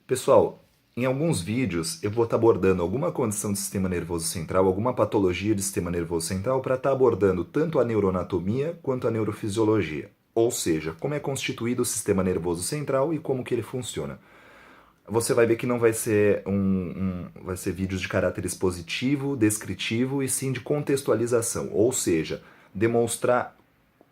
Pessoal, em alguns vídeos eu vou estar abordando alguma condição do sistema nervoso central, alguma patologia do sistema nervoso central, para estar abordando tanto a neuroanatomia quanto a neurofisiologia. Ou seja, como é constituído o sistema nervoso central e como que ele funciona. Você vai ver que não vai ser vai ser vídeos de caráter expositivo, descritivo e sim de contextualização, ou seja, demonstrar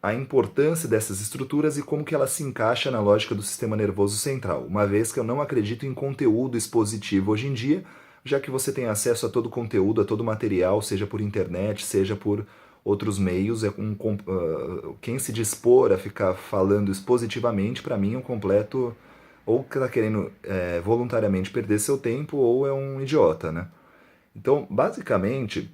a importância dessas estruturas e como que ela se encaixa na lógica do sistema nervoso central, uma vez que eu não acredito em conteúdo expositivo hoje em dia, já que você tem acesso a todo conteúdo, a todo material, seja por internet, seja por outros meios, quem se dispor a ficar falando expositivamente, para mim é um completo, ou que está querendo voluntariamente perder seu tempo, ou é um idiota, né? Então, basicamente,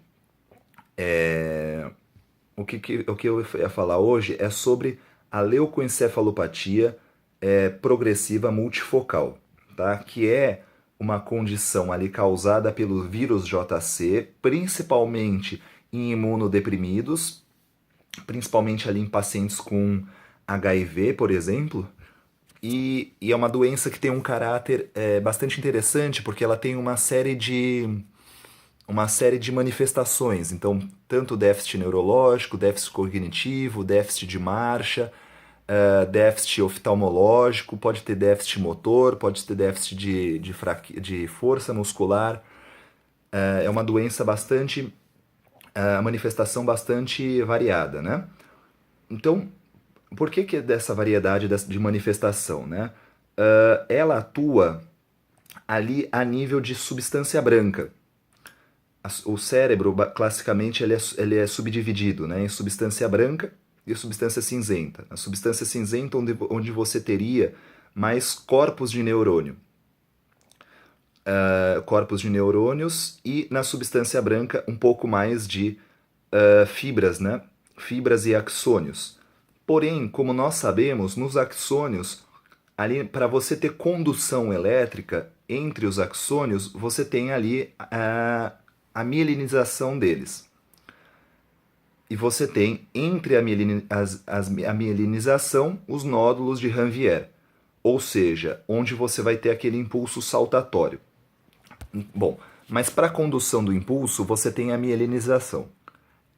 o que eu ia falar hoje é sobre a leucoencefalopatia progressiva multifocal, tá? Que é uma condição ali causada pelo vírus JC, principalmente em imunodeprimidos, principalmente ali em pacientes com HIV, por exemplo, e é uma doença que tem um caráter bastante interessante, porque ela tem uma série de manifestações. Então, tanto déficit neurológico, déficit cognitivo, déficit de marcha, déficit oftalmológico, pode ter déficit motor, pode ter déficit de força muscular. É uma doença bastante, a manifestação bastante variada, né? Então, por que é dessa variedade de manifestação, né? Ela atua ali a nível de substância branca. O cérebro, classicamente, ele é subdividido, né, em substância branca e substância cinzenta. A substância cinzenta, onde você teria mais corpos de neurônio. Corpos de neurônios e na substância branca um pouco mais de fibras, né? Fibras e axônios. Porém, como nós sabemos, nos axônios, ali para você ter condução elétrica entre os axônios, você tem ali a mielinização deles. E você tem entre a mielinização os nódulos de Ranvier, ou seja, onde você vai ter aquele impulso saltatório. Bom, mas para a condução do impulso você tem a mielinização.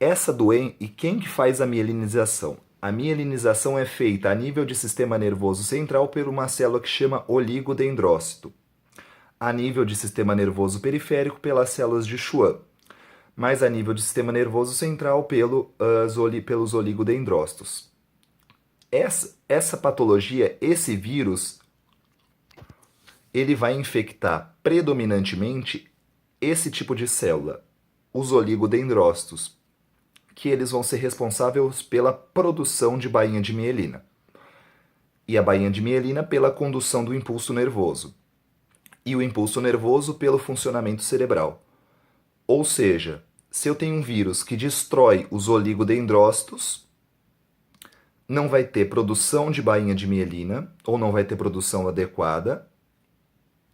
Essa doença, e quem que faz a mielinização? A mielinização é feita a nível de sistema nervoso central por uma célula que chama oligodendrócito. A nível de sistema nervoso periférico pelas células de Schwann, mas a nível de sistema nervoso central pelos oligodendrócitos. Essa patologia, esse vírus, ele vai infectar predominantemente esse tipo de célula, os oligodendrócitos, que eles vão ser responsáveis pela produção de bainha de mielina. E a bainha de mielina pela condução do impulso nervoso. E o impulso nervoso pelo funcionamento cerebral. Ou seja, se eu tenho um vírus que destrói os oligodendrócitos, não vai ter produção de bainha de mielina, ou não vai ter produção adequada.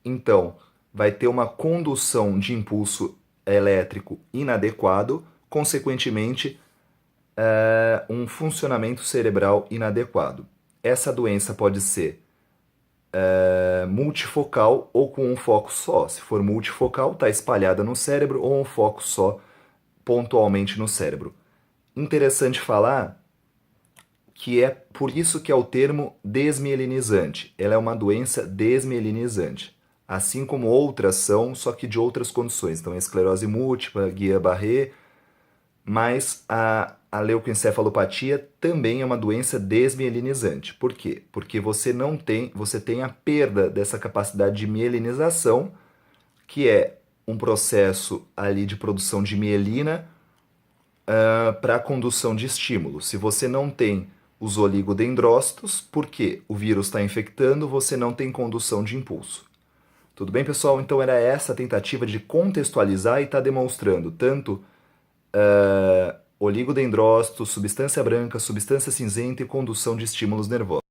Então, vai ter uma condução de impulso elétrico inadequado, consequentemente, um funcionamento cerebral inadequado. Essa doença pode ser multifocal ou com um foco só. Se for multifocal, está espalhada no cérebro, ou um foco só, pontualmente no cérebro. Interessante falar que é por isso que é o termo desmielinizante. Ela é uma doença desmielinizante. Assim como outras são, só que de outras condições. Então, a esclerose múltipla, Guillain-Barré, mas a leucoencefalopatia também é uma doença desmielinizante. Por quê? Porque você tem a perda dessa capacidade de mielinização, que é um processo ali de produção de mielina para a condução de estímulo. Se você não tem os oligodendrócitos, porque o vírus está infectando, você não tem condução de impulso. Tudo bem, pessoal? Então era essa a tentativa de contextualizar e estar demonstrando tanto oligodendrócitos, substância branca, substância cinzenta e condução de estímulos nervosos.